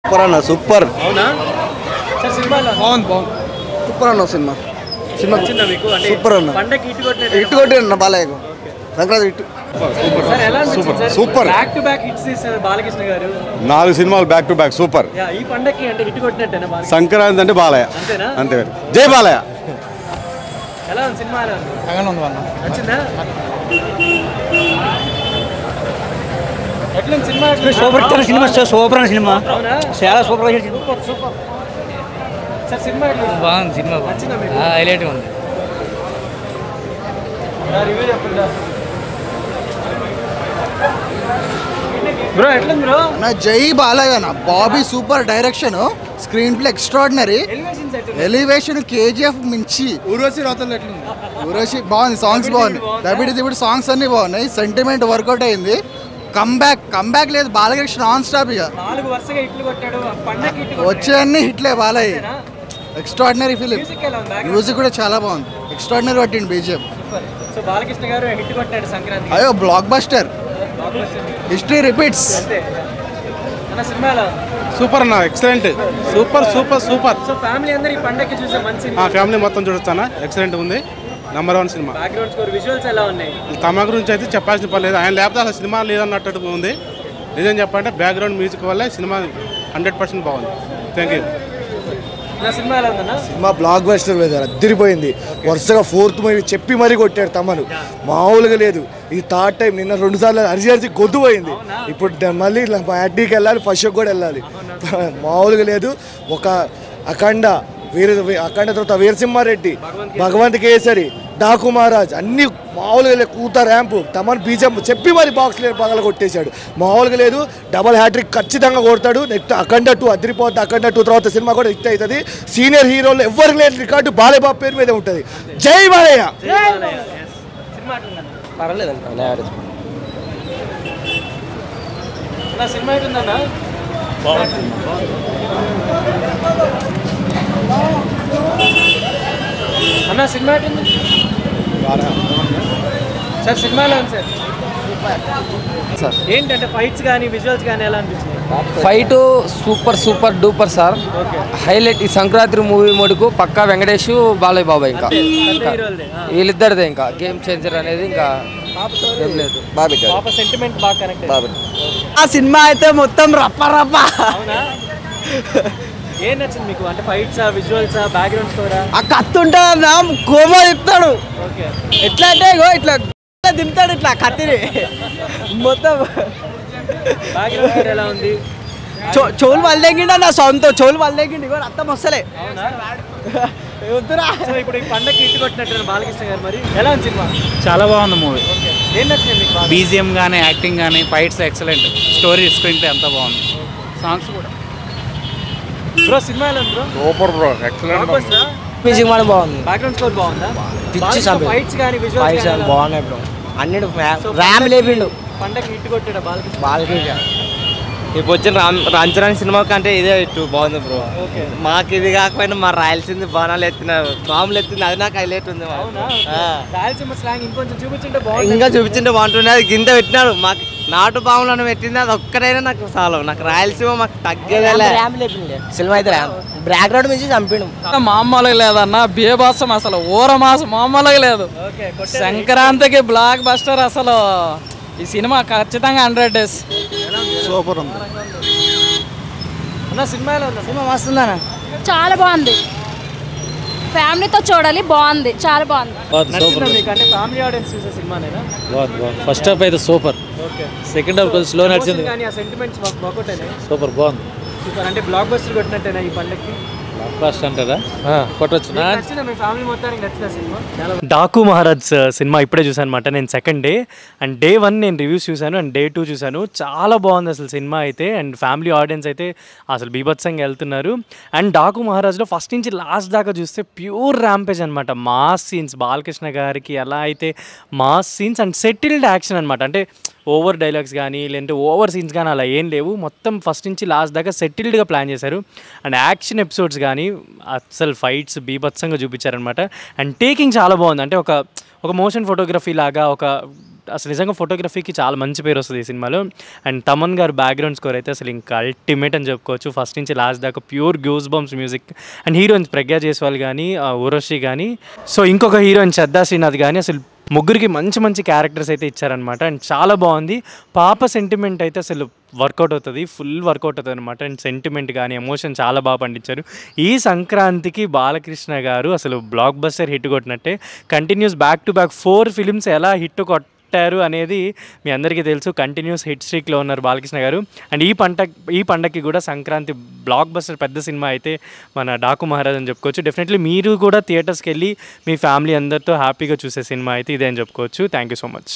Super అన్న super. అవునా sir సినిమాలో బాగుంది సూపర్ అన్న సినిమా. సినిమా వచ్చిందా మీకు అంటే సూపర్ అన్న. పండగకి ఇటు కొట్టినట్టు ఇటు కొట్టిన బాలయ్య సంక్రాంతి ఇటు సార్ ఎలా అనిపించింది sir? Super. Back to back hits ఇస్తారు బాలకృష్ణ గారు. 4 సినిమాలు back to back super. Yeah, ఈ పండగకి అంటే హిట్ కొట్టినట్టేనా బాలకృష్ణ? సంక్రాంతి అంటే బాలయ్య అంతేనా? అంతే. జై బాలయ్య. ఎలా ఉంది సినిమా? ఎలా ఉంది? నచ్చిందా? ఎట్లా cinema? Super cinema sir, super అన్న సినిమా, అవునా? చాలా super super super. Sir cinema ఎట్లా ఉంది? బాగుంది సినిమా, నచ్చిందా మీకు? హైలైట్గా ఉంది. రివ్యూ చెప్పండి బ్రో. ఎట్లా బ్రో? నా జై బాలయ్య అన్న. Bobby super direction, screen play extraordinary, elevations ఎట్లా? ఎలివేషన్ కేజీఎఫ్ మించి. ఊర్వశి రాతలు ఎట్లుంది? ఊరోషి బాగుంది, సాంగ్స్ బాగుంది, దబిడి సాంగ్స్ అన్ని బాగున్నాయి, సెంటిమెంట్ వర్కౌట్ అయింది. కంబ్యాక్ లేదు బాలకృష్ణ నాన్ స్టాప్. ఇక 4 వరుసగా హిట్లు కొట్టాడు. పండగకి హిట్ వచ్చే అన్ని హిట్లే బాలయ్య. Extraordinary film. మ్యూజిక్ ఎలా ఉంది? మ్యూజిక్ కూడా చాలా బాగుంది, ఎక్స్ట్రాడినరీ పట్టింది బీజిఎం. సో బాలకృష్ణ గారు హిట్ కొట్టాడు సంక్రాంతి. అయ్యో బ్లాక్ బస్టర్, హిస్టరీ రిపీట్స్. అంతే అన్న. సినిమా ఎలా ఉంది? సూపర్ అన్న, excellent. Super super super. So family అందరూ ఈ పండగకి చూసే మంచి ఫ్యామిలీ మొత్తం చూడొచ్చానా, ఎక్సలెంట్ ఉంది. Number 1 cinema. Background score, visuals ఎలా ఉన్నాయి? తమ గురించి అయితే చెప్పాల్సిన పని లేదు. ఆయన లేకపోతే అసలు సినిమా లేదన్నట్టు ఉంది. నిజం చెప్పాలంటే బ్యాక్గ్రౌండ్ మ్యూజిక్ వల్ల సినిమా 100% బాగుంది. Thank you. నా సినిమా ఎలా ఉందన్న? సినిమా బ్లాక్ బస్టర్ లేదు, అద్దరిపోయింది. వరుసగా 4th మూవీ చెప్పి మరీ కొట్టాడు తమను, మామూలుగా లేదు. ఈ థర్డ్ టైం నిన్న 2 సార్లు అరిచి గొద్దు పోయింది. ఇప్పుడు మళ్ళీ యాడ్డీకి వెళ్ళాలి, ఫస్ట్ షోకి కూడా వెళ్ళాలి. మామూలుగా లేదు. ఒక అఖండ అఖండ తర్వాత వీరసింహారెడ్డి, భగవంత్ కేసరి, డాకు మహారాజ్ అన్ని మామూలుగా కూత ర్యాంపు తమన్ బీజం చెప్పి మరి బాక్స్ పగల కొట్టేశాడు. మామూలుగా లేదు. డబల్ హ్యాట్రిక్ ఖచ్చితంగా కొడతాడు. నెక్స్ట్ అఖండ 2 అదిరిపోతుంది. అఖండ 2 తర్వాత సినిమా కూడా హిట్ అవుతుంది. సీనియర్ హీరోలు ఎవరికి లేని రికార్డు బాలయ్య బాబు పేరు మీద ఉంటుంది. జై బాలయ్య. సినిమా ఎట్లుందన్న? పర్వాలేదండి. నా సినిమా ఎట్లుందన్న? అన్న సినిమా ఎట్లుంది? సార్ సినిమా ఎలా ఉంది సార్? ఏంటంటే ఫైట్స్ కానీ విజువల్స్ కానీ ఎలా అనిపించింది? Fight super duper sir. Highlight ఈ సంక్రాంతి మూవీ మటుకు పక్కా వెంకటేష్, బాలయ్య బాబా, ఇంకా వీళ్ళిద్దరిదే ఇంకా గేమ్ చేంజర్ అనేది ఇంకా ఏం లేదు. పాప సెంటిమెంట్ బాగా కనెక్ట్. ఆ సినిమా అయితే మొత్తం రప్ప. అవునా? ఏం నచ్చింది మీకు? అంటే ఫైట్సా, విజువల్సా, బ్యాక్గ్రౌండ్ స్కోరా? ఆ కత్తి ఉంటుందా కోమా తిప్పుతాడు. ఓకే. ఎట్లా అంటే ఇట్లా దింపుతాడు, ఇట్లా కత్తిని మొత్తం. బ్యాక్గ్రౌండ్ స్కోర్ ఎలా ఉంది? చెవులు వల్లేగిండి నా సొంత చెవులు వల్లేగిండి, ఇగో అర్థం వస్తలే. అవునా? వద్దురా. సో ఇప్పుడు ఈ పండగకి ఇటు కొట్టినట్టు బాలకృష్ణ గారు, మరి ఎలా ఉంది సినిమా? చాలా బాగుంది మూవీ. ఓకే. ఏం నచ్చింది మీకు బాగా? బీజిఎం కానీ, యాక్టింగ్ కానీ, fights excellent, story screen play అంతా బాగుంది, సాంగ్స్ కూడా. బ్రో సినిమా ఎలా ఉంది bro? Super bro, excellent. Music కూడా బాగుంది, బ్యాక్గ్రౌండ్ స్కోర్ బాగుందా? పిచ్చి ఫైట్స్ కానీ విజువల్స్ కానీ బాగున్నాయి బ్రో. అన్ని ర్యామ్ లేపిండు పండగకి ఇటు కొట్టాడు బాలకృష్ణ. బాలకృష్ణ. ఇప్పుడు వచ్చిన రాంచరాని సినిమా కంటే ఇదే ఇటు బాగుంది బ్రో. ఓకే. మాకు ఇది కాకపోయినా మా రాయలసీమ బాణాలు ఎత్తినారు, మామూలు ఎత్తింది, అది నాకు హైలైట్ ఉంది. అవునా? రాయలసీమ స్లాంగ్ ఇంకొంచెం చూపించుంటే బాగుంది. ఇంకా చూపించింటే బాగుంటుంది. అది గింత పెట్టినాడు, మాకు నాటు పాములను పెట్టింది, అది ఒక్కడైనా నాకు చాలు. నాకు రాయలసీమ మాకు తగ్గేదే. సినిమా అయితే బ్యాక్గ్రౌండ్ నుంచి చంపిండు. మామూలుగా లేదన్న, బీభత్సం అసలు, ఊరమాసం మామూలుగా లేదు. ఓకే. సంక్రాంతికి బ్లాక్ బస్టర్ అసలు. ఈ సినిమా ఖచ్చితంగా 100 days. సూపర్ ఉంది. అన్న సినిమా ఎలా ఉంది? సినిమా మస్తుందన్న, చాలా బాగుంది, ఫ్యామిలీతో చూడాలి, బాగుంది, చాలా బాగుంది. నచ్చిందా మీకు? అంటే ఫ్యామిలీ ఆడియన్స్ చూసే సినిమానేనా? ఫస్ట్ హాఫ్ అయితే సూపర్, ఓకే. సెకండ్ హాఫ్ కొంచెం స్లో నడిచింది, కానీ ఆ సెంటిమెంట్స్ వర్కౌట్ అయినాయి. సూపర్ బాగుంది. సూపర్. అంటే బ్లాక్ బస్టర్ కొట్టినట్టేనా ఈ పండగకి? ఫస్ట్ అంటారా? కొట్టొచ్చు. నచ్చిందా మీ ఫ్యామిలీ మొత్తానికి నచ్చిన సినిమా? డాకు మహారాజ్ సినిమా ఇప్పుడే చూసాను అనమాట. నేను సెకండ్ డే అండ్ డే 1 నేను రివ్యూస్ చూశాను అండ్ డే 2 చూశాను. చాలా బాగుంది అసలు సినిమా అయితే. అండ్ ఫ్యామిలీ ఆడియన్స్ అయితే అసలు బీభత్సంగా వెళ్తున్నారు. అండ్ డాకు మహారాజ్లో ఫస్ట్ నుంచి లాస్ట్ దాకా చూస్తే ప్యూర్ ర్యాంపేజ్ అనమాట. మాస్ సీన్స్, బాలకృష్ణ గారికి ఎలా అయితే mass scenes and settled action అనమాట. అంటే ఓవర్ డైలాగ్స్ కానీ లేదంటే ఓవర్ సీన్స్ కానీ అలా ఏం లేవు. మొత్తం ఫస్ట్ నుంచి లాస్ట్ దాకా సెటిల్డ్గా ప్లాన్ చేశారు. అండ్ యాక్షన్ ఎపిసోడ్స్ కానీ అసలు ఫైట్స్ బీభత్సంగా చూపించారనమాట. అండ్ టేకింగ్ చాలా బాగుంది. అంటే ఒక మోషన్ ఫోటోగ్రఫీ లాగా అసలు నిజంగా ఫోటోగ్రఫీకి చాలా మంచి పేరు వస్తుంది ఈ సినిమాలో. అండ్ తమన్ గారు బ్యాక్గ్రౌండ్ స్కోర్ అయితే అసలు ఇంకా అల్టిమేట్ అని చెప్పుకోవచ్చు. ఫస్ట్ నుంచి లాస్ట్ దాకా pure goose bumps music. And heroines Pragya Jaiswal కానీ ఊర్వశి కానీ ఇంకొక హీరోయిన్ శ్రద్ధా శ్రీనాథ్ కానీ అసలు ముగ్గురికి మంచి మంచి క్యారెక్టర్స్ అయితే ఇచ్చారనమాట. అండ్ చాలా బాగుంది. పాప సెంటిమెంట్ అయితే అసలు వర్కౌట్ అవుతుంది, ఫుల్ వర్కౌట్ అవుతుంది అనమాట. అండ్ సెంటిమెంట్ కానీ ఎమోషన్ చాలా బాగా పండించారు. ఈ సంక్రాంతికి బాలకృష్ణ గారు అసలు బ్లాక్ బస్టర్ హిట్ కొట్టినట్టే. Continues back to back 4 films ఎలా హిట్ కొట్టారు అనేది మీ అందరికీ తెలుసు. కంటిన్యూస్ హిట్ స్ట్రీక్లో ఉన్నారు బాలకృష్ణ గారు. అండ్ ఈ పండగకి కూడా సంక్రాంతి బ్లాక్ బస్టర్ పెద్ద సినిమా అయితే మన డాకు మహారాజ్ అని చెప్పుకోవచ్చు. డెఫినెట్లీ మీరు కూడా థియేటర్స్కి వెళ్ళి మీ ఫ్యామిలీ అందరితో హ్యాపీగా చూసే సినిమా అయితే ఇదే అని చెప్పుకోవచ్చు. Thank you so much.